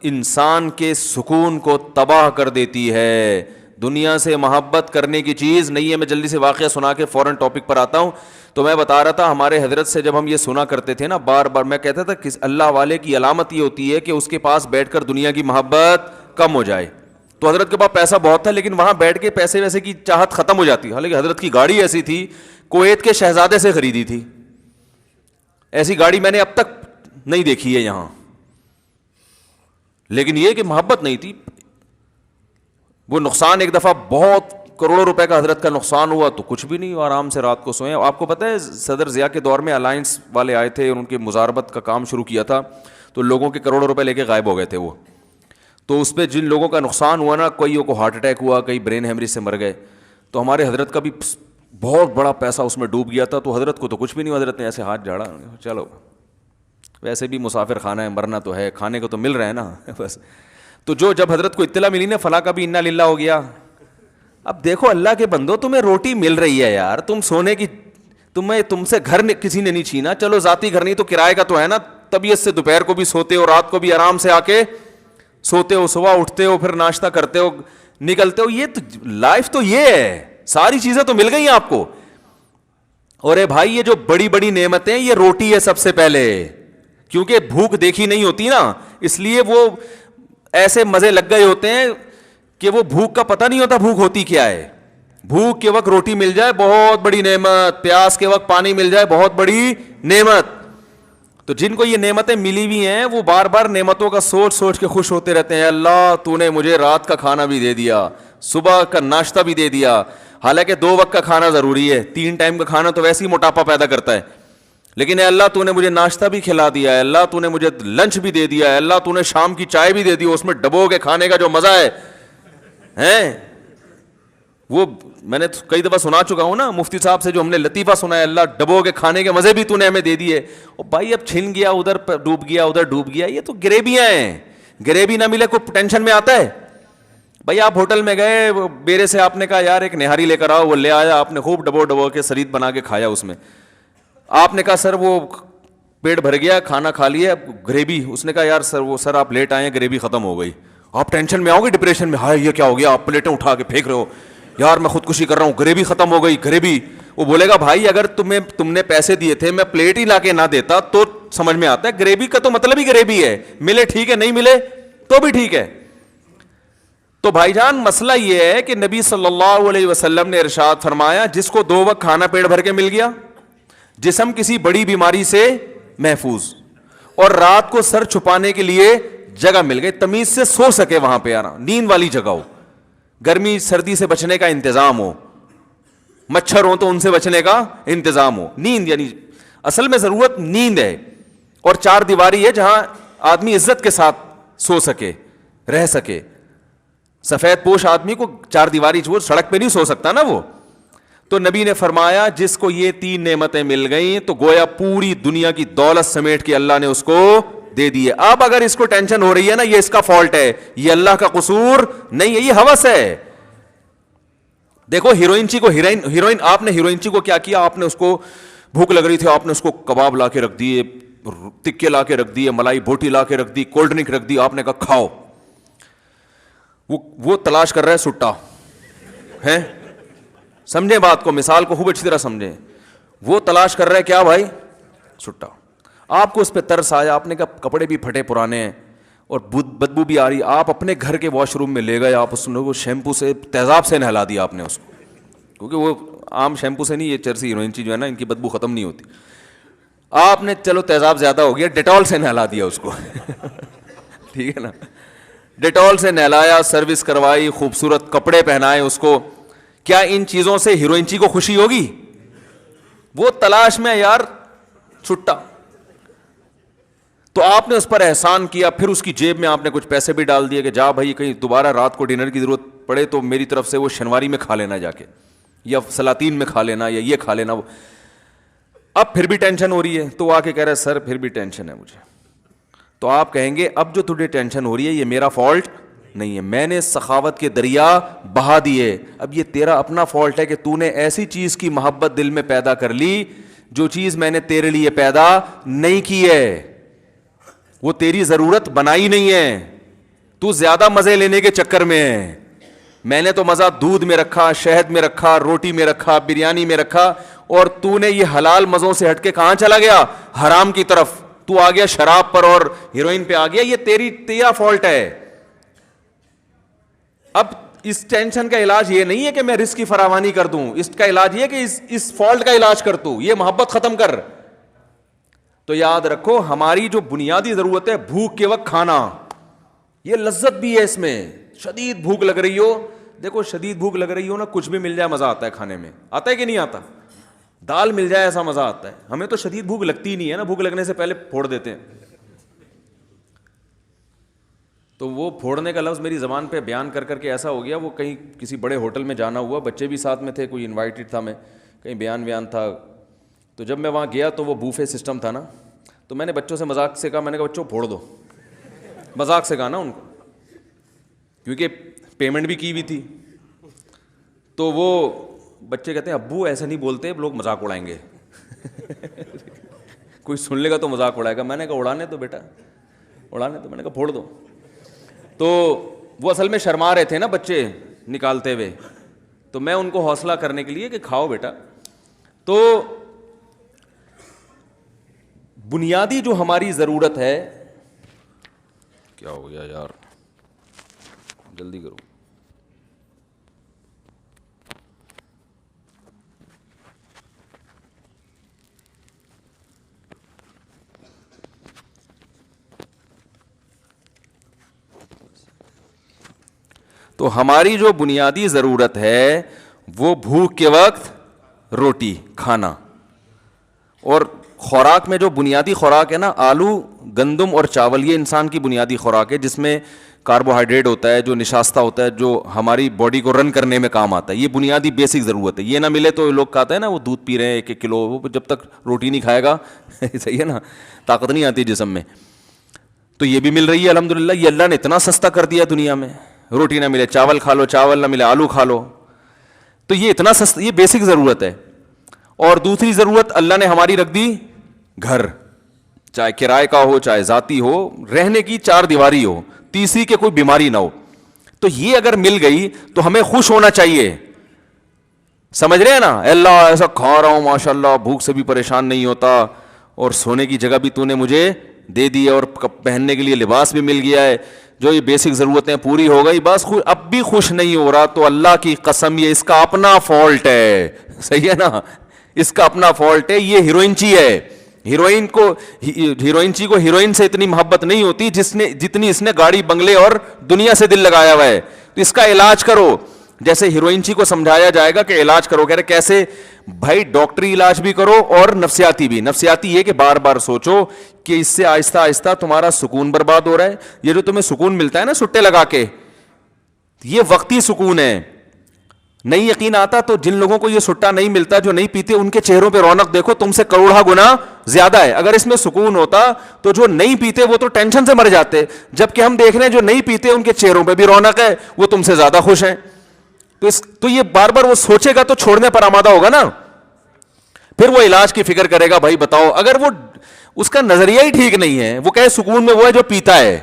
انسان کے سکون کو تباہ کر دیتی ہے. دنیا سے محبت کرنے کی چیز نہیں ہے. میں جلدی سے واقعہ سنا کے فوراً ٹاپک پر آتا ہوں. تو میں بتا رہا تھا ہمارے حضرت سے جب ہم یہ سنا کرتے تھے نا بار بار, میں کہتا تھا کہ اللہ والے کی علامت یہ ہوتی ہے کہ اس کے پاس بیٹھ کر دنیا کی محبت کم ہو جائے. تو حضرت کے پاس پیسہ بہت تھا لیکن وہاں بیٹھ کے پیسے ویسے کی چاہت ختم ہو جاتی. حالانکہ حضرت کی گاڑی ایسی تھی, کویت کے شہزادے سے خریدی تھی. ایسی گاڑی میں نے اب تک نہیں دیکھی ہے یہاں. لیکن یہ کہ محبت نہیں تھی. وہ نقصان ایک دفعہ بہت کروڑوں روپے کا حضرت کا نقصان ہوا تو کچھ بھی نہیں, آرام سے رات کو سوئے. آپ کو پتہ ہے صدر ضیاء کے دور میں الائنس والے آئے تھے اور ان کے مزاربت کا کام شروع کیا تھا, تو لوگوں کے کروڑوں روپے لے کے غائب ہو گئے تھے وہ. تو اس پہ جن لوگوں کا نقصان ہوا نا, کوئی کو ہارٹ اٹیک ہوا, کئی برین ہیمریج سے مر گئے. تو ہمارے حضرت کا بھی بہت بڑا پیسہ اس میں ڈوب گیا تھا. تو حضرت کو تو کچھ بھی نہیں, حضرت نے ایسے ہاتھ جھاڑا, چلو ویسے بھی مسافر خانہ ہے, مرنا تو ہے, کھانے کو تو مل رہا ہے نا بس. تو جب حضرت کو اطلاع ملی نا فلاں کا بھی انا للہ ہو گیا. اب دیکھو اللہ کے بندو, تمہیں روٹی مل رہی ہے یار, تم سونے کی, تم سے گھر کسی نے نہیں چھینا. چلو ذاتی گھر نہیں تو کرائے کا تو ہے نا. طبیعت سے دوپہر کو بھی سوتے ہو, رات کو بھی آرام سے آ کے سوتے ہو, صبح اٹھتے ہو, پھر ناشتہ کرتے ہو, نکلتے ہو. یہ تو لائف تو یہ ہے, ساری چیزیں تو مل گئی آپ کو. اور اے بھائی یہ جو بڑی بڑی نعمتیں, یہ روٹی ہے سب سے پہلے, کیونکہ بھوک دیکھی نہیں ہوتی نا, اس لیے وہ ایسے مزے لگ گئے ہوتے ہیں کہ وہ بھوک کا پتہ نہیں ہوتا بھوک ہوتی کیا ہے. بھوک کے وقت روٹی مل جائے بہت بڑی نعمت, پیاس کے وقت پانی مل جائے بہت بڑی نعمت. تو جن کو یہ نعمتیں ملی ہوئی ہیں وہ بار بار نعمتوں کا سوچ سوچ کے خوش ہوتے رہتے ہیں. اللہ تو نے مجھے رات کا کھانا بھی دے دیا, صبح کا ناشتہ بھی دے دیا. حالانکہ 2 وقت کا کھانا ضروری ہے, 3 ٹائم کا کھانا تو ویسے ہی موٹاپا پیدا کرتا ہے. لیکن اے اللہ تو نے مجھے ناشتہ بھی کھلا دیا ہے, اللہ تو نے مجھے لنچ بھی دے دیا ہے, اللہ تو نے شام کی چائے بھی دے دی, اس میں ڈبو کے کھانے کا جو مزہ ہے وہ میں نے کئی دفعہ سنا چکا ہوں نا مفتی صاحب سے, جو ہم نے لطیفہ سنا ہے, اللہ ڈبو کے کھانے کے مزے بھی تو نے ہمیں دے دیے. اور بھائی اب چھن گیا, ادھر ڈوب گیا, ادھر ڈوب گیا, یہ تو گریبیاں ہیں. گریبی نہ ملے کوئی ٹینشن میں آتا ہے. بھائی آپ ہوٹل میں گئے, بیرے سے آپ نے کہا یار ایک نہاری لے کر آؤ, وہ لے آیا, آپ نے خوب ڈبو کے سرید بنا کے کھایا. اس میں آپ نے کہا سر وہ پیٹ بھر گیا, کھانا کھا لیا, گریبی, اس نے کہا یار سر آپ لیٹ آئے ہیں, گریبی ختم ہو گئی. آپ ٹینشن میں آؤ گے, ڈپریشن میں, ہائے یہ کیا ہو گیا, آپ پلیٹیں اٹھا کے پھینک رہے ہو, یار میں خودکشی کر رہا ہوں, گریبی ختم ہو گئی, گریبی. وہ بولے گا بھائی اگر تم نے پیسے دیے تھے, میں پلیٹ ہی لا کے نہ دیتا تو سمجھ میں آتا ہے. گریبی کا تو مطلب ہی گریبی ہے, ملے ٹھیک ہے, نہیں ملے تو بھی ٹھیک ہے. تو بھائی جان مسئلہ یہ ہے کہ نبی صلی اللہ علیہ وسلم نے ارشاد فرمایا, جس کو 2 وقت کھانا پیٹ بھر کے مل گیا, جسم کسی بڑی بیماری سے محفوظ, اور رات کو سر چھپانے کے لیے جگہ مل گئی, تمیز سے سو سکے, وہاں پہ آنا, نیند والی جگہ ہو, گرمی سردی سے بچنے کا انتظام ہو, مچھر ہو تو ان سے بچنے کا انتظام ہو. نیند یعنی اصل میں ضرورت نیند ہے, اور 4 دیواری ہے جہاں آدمی عزت کے ساتھ سو سکے, رہ سکے. سفید پوش آدمی کو 4 دیواری چھوڑ سڑک پہ نہیں سو سکتا نا وہ. تو نبی نے فرمایا جس کو یہ 3 نعمتیں مل گئیں تو گویا پوری دنیا کی دولت سمیٹ کے اللہ نے اس کو دے دی ہے. اب اگر اس کو ٹینشن ہو رہی ہے نا, یہ اس کا فالٹ ہے, یہ اللہ کا قصور نہیں ہے, یہ ہوس ہے. دیکھو ہیروئن آپ نے ہیروئنچی کو کیا کیا, آپ نے اس کو بھوک لگ رہی تھی, آپ نے اس کو کباب لا کے رکھ دیے, تکے لا کے رکھ دیے, ملائی بوٹی لا کے رکھ دی, کولڈ ڈرنک رکھ دی, آپ نے کہا کھاؤ. وہ تلاش کر رہا ہے سٹا ہے, سمجھیں بات کو, مثال کو خوب اچھی طرح سمجھیں. وہ تلاش کر رہا ہے کیا بھائی, سٹا. آپ کو اس پہ ترس آیا, آپ نے کہا کپڑے بھی پھٹے پرانے ہیں اور بدبو بھی آ رہی, آپ اپنے گھر کے واش روم میں لے گئے, آپ اس کو شیمپو سے تیزاب سے نہلا دیا آپ نے اس کو, کیونکہ وہ عام شیمپو سے نہیں, یہ چرسی ہیروئنچی جو ہے نا ان کی بدبو ختم نہیں ہوتی. آپ نے چلو تیزاب زیادہ ہو گیا, ڈیٹول سے نہلا دیا اس کو ٹھیک ہے نا, ڈیٹول سے نہلایا, سروس کروائی, خوبصورت کپڑے پہنائے اس کو. کیا ان چیزوں سے ہیروئنچی کو خوشی ہوگی؟ وہ تلاش میں یار چھٹا. تو آپ نے اس پر احسان کیا, پھر اس کی جیب میں آپ نے کچھ پیسے بھی ڈال دیے کہ جا بھائی کہیں دوبارہ رات کو ڈنر کی ضرورت پڑے تو میری طرف سے وہ شنواری میں کھا لینا جا کے, یا سلاطین میں کھا لینا, یا یہ کھا لینا. اب پھر بھی ٹینشن ہو رہی ہے, تو آ کے کہہ رہے سر پھر بھی ٹینشن ہے مجھے. تو آپ کہیں گے اب جو تجھے ٹینشن ہو رہی ہے یہ میرا فالٹ نہیں ہے, میں نے سخاوت کے دریا بہا دیے, اب یہ تیرا اپنا فالٹ ہے کہ تو نے ایسی چیز کی محبت دل میں پیدا کر لی جو چیز میں نے تیرے لیے پیدا نہیں کی ہے, وہ تیری ضرورت بنائی نہیں ہے. تو زیادہ مزے لینے کے چکر میں ہے. میں نے تو مزہ دودھ میں رکھا, شہد میں رکھا, روٹی میں رکھا, بریانی میں رکھا, اور تو نے یہ حلال مزوں سے ہٹ کے کہاں چلا گیا؟ حرام کی طرف. تو آ گیا شراب پر اور ہیروئن پہ آ گیا. یہ تیرا فالٹ ہے. اب اس ٹینشن کا علاج یہ نہیں ہے کہ میں رزق کی فراوانی کر دوں, اس کا علاج یہ کہ اس فالٹ کا علاج کر تو, یہ محبت ختم کر. تو یاد رکھو ہماری جو بنیادی ضرورت ہے بھوک کے وقت کھانا, یہ لذت بھی ہے اس میں. شدید بھوک لگ رہی ہو, دیکھو شدید بھوک لگ رہی ہو نا, کچھ بھی مل جائے مزہ آتا ہے کھانے میں. آتا ہے کہ نہیں آتا؟ دال مل جائے ایسا مزہ آتا ہے. ہمیں تو شدید بھوک لگتی ہی نہیں ہے نا, بھوک لگنے سے پہلے پھوڑ دیتے ہیں. تو وہ پھوڑنے کا لفظ میری زبان پہ بیان کر کر کے ایسا ہو گیا, وہ کہیں کسی بڑے ہوٹل میں جانا ہوا, بچے بھی ساتھ میں تھے, کوئی انوائٹڈ تھا, میں کہیں بیان تھا. تو جب میں وہاں گیا تو وہ بوفے سسٹم تھا نا, تو میں نے بچوں سے مذاق سے کہا, میں نے کہا بچوں پھوڑ دو. مذاق سے کہا نا ان کو, کیونکہ پیمنٹ بھی کی ہوئی تھی. تو وہ بچے کہتے ہیں ابو ایسا نہیں بولتے, لوگ مذاق اڑائیں گے. کوئی سن لے گا تو مذاق اڑائے گا. میں نے کہا اڑانے تو بیٹا, اڑانے تو. میں نے کہا پھوڑ دو. تو وہ اصل میں شرما رہے تھے نا بچے نکالتے ہوئے, تو میں ان کو حوصلہ کرنے کے لیے کہ کھاؤ بیٹا. تو بنیادی جو ہماری ضرورت ہے, کیا ہو گیا یار, جلدی کرو. تو ہماری جو بنیادی ضرورت ہے وہ بھوک کے وقت روٹی کھانا, اور خوراک میں جو بنیادی خوراک ہے نا, آلو, گندم اور چاول, یہ انسان کی بنیادی خوراک ہے, جس میں کاربوہائیڈریٹ ہوتا ہے, جو نشاستہ ہوتا ہے, جو ہماری باڈی کو رن کرنے میں کام آتا ہے. یہ بنیادی بیسک ضرورت ہے. یہ نہ ملے تو لوگ کہتے ہیں نا وہ دودھ پی رہے ہیں 1 کلو, وہ جب تک روٹی نہیں کھائے گا صحیح ہے نا, طاقت نہیں آتی جسم میں. تو یہ بھی مل رہی ہے الحمدللہ. یہ اللہ نے اتنا سستا کر دیا دنیا میں, روٹی نہ ملے چاول کھا لو, چاول نہ ملے آلو کھا لو. تو یہ اتنا سستا, یہ بیسک ضرورت ہے. اور دوسری ضرورت اللہ نے ہماری رکھ دی گھر, چاہے کرائے کا ہو چاہے ذاتی ہو, رہنے کی 4 دیواری ہو, تیسری کہ کوئی بیماری نہ ہو. تو یہ اگر مل گئی تو ہمیں خوش ہونا چاہیے. سمجھ رہے ہیں نا, اللہ ایسا کھا رہا ہوں ماشاء اللہ, بھوک سے بھی پریشان نہیں ہوتا, اور سونے کی جگہ بھی تو نے مجھے دے دی, اور پہننے کے لیے لباس بھی مل گیا ہے, جو یہ بیسک ضرورتیں پوری ہو گئی, بس اب بھی خوش نہیں ہو رہا, تو اللہ کی قسم یہ اس کا اپنا فالٹ ہے. صحیح ہے نا, اس کا اپنا فالٹ ہے. یہ ہیروئنچی ہے. ہیروئنچی کو ہیروئن سے اتنی محبت نہیں ہوتی جتنی اس نے گاڑی بنگلے اور دنیا سے دل لگایا ہوا ہے. تو اس کا علاج کرو, جیسے ہیروئنچی کو سمجھایا جائے گا کہ علاج کرو, کہہ رہے کیسے بھائی, ڈاکٹری علاج بھی کرو اور نفسیاتی بھی. نفسیاتی یہ کہ بار بار سوچو کہ اس سے آہستہ آہستہ تمہارا سکون برباد ہو رہا ہے. یہ جو تمہیں سکون ملتا ہے نا سٹے لگا کے, یہ وقتی سکون ہے. نہیں یقین آتا تو جن لوگوں کو یہ سٹا نہیں ملتا, جو نہیں پیتے, ان کے چہروں پہ رونق دیکھو, تم سے کروڑا گنا زیادہ ہے. اگر اس میں سکون ہوتا تو جو نہیں پیتے وہ تو ٹینشن سے مر جاتے, جبکہ ہم دیکھ رہے ہیں جو نہیں پیتے ان کے چہروں پہ بھی رونق ہے, وہ تم سے زیادہ خوش ہیں. تو یہ بار بار وہ سوچے گا تو چھوڑنے پر آمادہ ہوگا نا, پھر وہ علاج کی فکر کرے گا. بھائی بتاؤ, اگر وہ اس کا نظریہ ہی ٹھیک نہیں ہے, وہ کہے سکون میں وہ ہے جو پیتا ہے,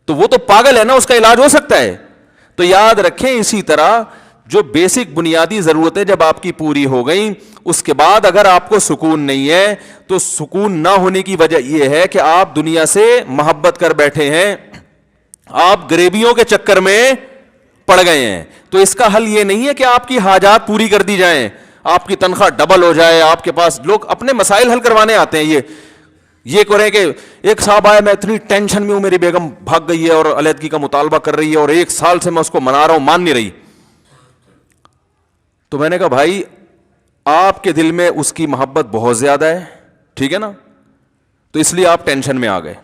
تو وہ تو پاگل ہے نا, اس کا علاج ہو سکتا ہے. تو یاد رکھیں, اسی طرح جو بیسک بنیادی ضرورتیں جب آپ کی پوری ہو گئیں, اس کے بعد اگر آپ کو سکون نہیں ہے, تو سکون نہ ہونے کی وجہ یہ ہے کہ آپ دنیا سے محبت کر بیٹھے ہیں, آپ غریبیوں کے چکر میں پڑ گئے ہیں. تو اس کا حل یہ نہیں ہے کہ آپ کی حاجات پوری کر دی جائیں, آپ کی تنخواہ ڈبل ہو جائے, آپ کے پاس لوگ اپنے مسائل حل کروانے آتے ہیں. یہ کریں کہ ایک صاحب آیا, میں اتنی ٹینشن میں ہوں, میری بیگم بھاگ گئی ہے اور علیحدگی کا مطالبہ کر رہی ہے, اور 1 سال سے میں اس کو منا رہا ہوں, مان نہیں رہی. تو میں نے کہا بھائی, آپ کے دل میں اس کی محبت بہت زیادہ ہے, ٹھیک ہے نا, تو اس لیے آپ ٹینشن میں آ گئے.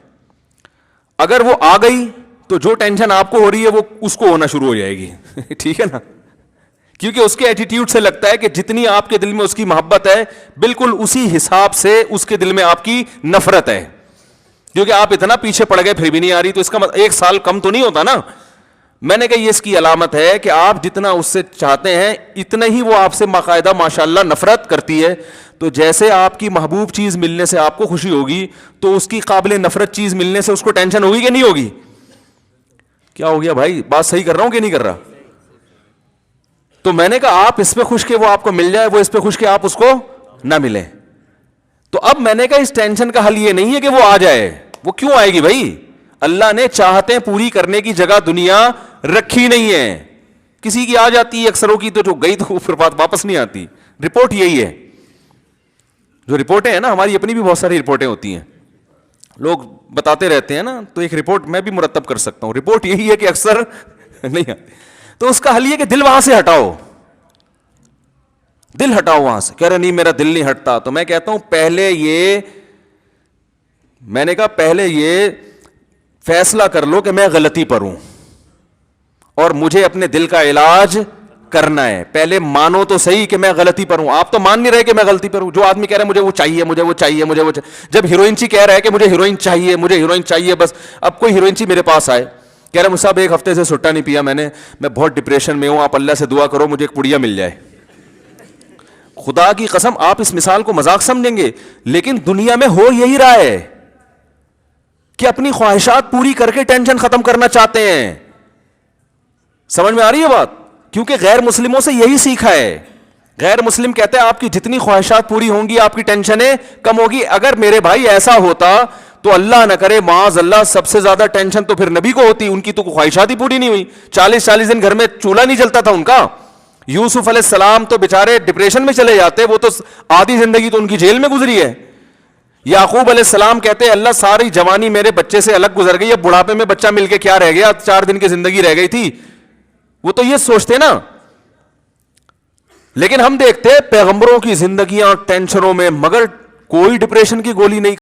اگر وہ آ گئی تو جو ٹینشن آپ کو ہو رہی ہے وہ اس کو ہونا شروع ہو جائے گی. ٹھیک ہے نا, کیونکہ اس کے ایٹیٹیوڈ سے لگتا ہے کہ جتنی آپ کے دل میں اس کی محبت ہے, بالکل اسی حساب سے اس کے دل میں آپ کی نفرت ہے. کیونکہ آپ اتنا پیچھے پڑ گئے پھر بھی نہیں آ رہی, تو اس کا 1 سال کم تو نہیں ہوتا نا. میں نے کہا یہ اس کی علامت ہے کہ آپ جتنا اس سے چاہتے ہیں اتنا ہی وہ آپ سے باقاعدہ ماشاءاللہ نفرت کرتی ہے. تو جیسے آپ کی محبوب چیز ملنے سے آپ کو خوشی ہوگی, تو اس کی قابل نفرت چیز ملنے سے اس کو ٹینشن ہوگی کہ نہیں ہوگی؟ کیا ہو گیا بھائی, بات صحیح کر رہا ہوں کہ نہیں کر رہا؟ تو میں نے کہا آپ اس پہ خوش کہ وہ آپ کو مل جائے, وہ اس پہ خوش کہ آپ اس کو نہ ملے. تو اب میں نے کہا اس ٹینشن کا حل یہ نہیں ہے کہ وہ آ جائے, وہ کیوں آئے گی بھائی؟ اللہ نے چاہتیں پوری کرنے کی جگہ دنیا رکھی نہیں ہے. کسی کی آ جاتی ہے, اکثروں کی تو جو گئی تو پھر بات واپس نہیں آتی. رپورٹ یہی ہے, جو رپورٹیں ہیں نا ہماری اپنی بھی بہت ساری رپورٹیں ہوتی ہیں, لوگ بتاتے رہتے ہیں نا, تو ایک رپورٹ میں بھی مرتب کر سکتا ہوں. رپورٹ یہی ہے کہ اکثر نہیں آتی. تو اس کا حل یہ کہ دل وہاں سے ہٹاؤ, دل ہٹاؤ وہاں سے. کہہ رہے نہیں میرا دل نہیں ہٹتا. تو میں کہتا ہوں میں نے کہا پہلے یہ فیصلہ کر لو کہ میں غلطی پر ہوں اور مجھے اپنے دل کا علاج کرنا ہے. پہلے مانو تو صحیح کہ میں غلطی پر ہوں. آپ تو مان نہیں رہے کہ میں غلطی پر ہوں. جو آدمی کہہ رہا ہے مجھے وہ چاہیے, مجھے وہ چاہیے, مجھے وہ چاہیے. جب ہیروئنچی کہہ رہا ہے کہ مجھے ہیروئن چاہیے, مجھے ہیروئن چاہیے بس. اب کوئی ہیروئنچی میرے پاس آئے, کہہ رہا مجھ صاحب ایک ہفتے سے سٹا نہیں پیا میں بہت ڈپریشن میں ہوں, آپ اللہ سے دعا کرو مجھے ایک پڑیا مل جائے. خدا کی قسم آپ اس مثال کو مذاق سمجھیں گے, لیکن دنیا میں ہو یہی رہا ہے کہ اپنی خواہشات پوری کر کے ٹینشن ختم کرنا چاہتے ہیں. سمجھ میں آ رہی ہے بات؟ کیونکہ غیر مسلموں سے یہی سیکھا ہے. غیر مسلم کہتے ہیں آپ کی جتنی خواہشات پوری ہوں گی آپ کی ٹینشنیں کم ہوگی. اگر میرے بھائی ایسا ہوتا تو اللہ نہ کرے معاذ اللہ سب سے زیادہ ٹینشن تو پھر نبی کو ہوتی. ان کی تو خواہشات ہی پوری نہیں ہوئی. 40 دن گھر میں چولہا نہیں جلتا تھا ان کا. یوسف علیہ السلام تو بیچارے ڈپریشن میں چلے جاتے, وہ تو آدھی زندگی تو ان کی جیل میں گزری ہے. یعقوب علیہ السلام کہتے ہیں اللہ ساری جوانی میرے بچے سے الگ گزر گئی, اب بڑھاپے میں بچہ مل کے کیا رہ گیا, 4 دن کی زندگی رہ گئی تھی. وہ تو یہ سوچتے نا. لیکن ہم دیکھتے پیغمبروں کی زندگیاں ٹینشنوں میں, مگر کوئی ڈپریشن کی گولی نہیں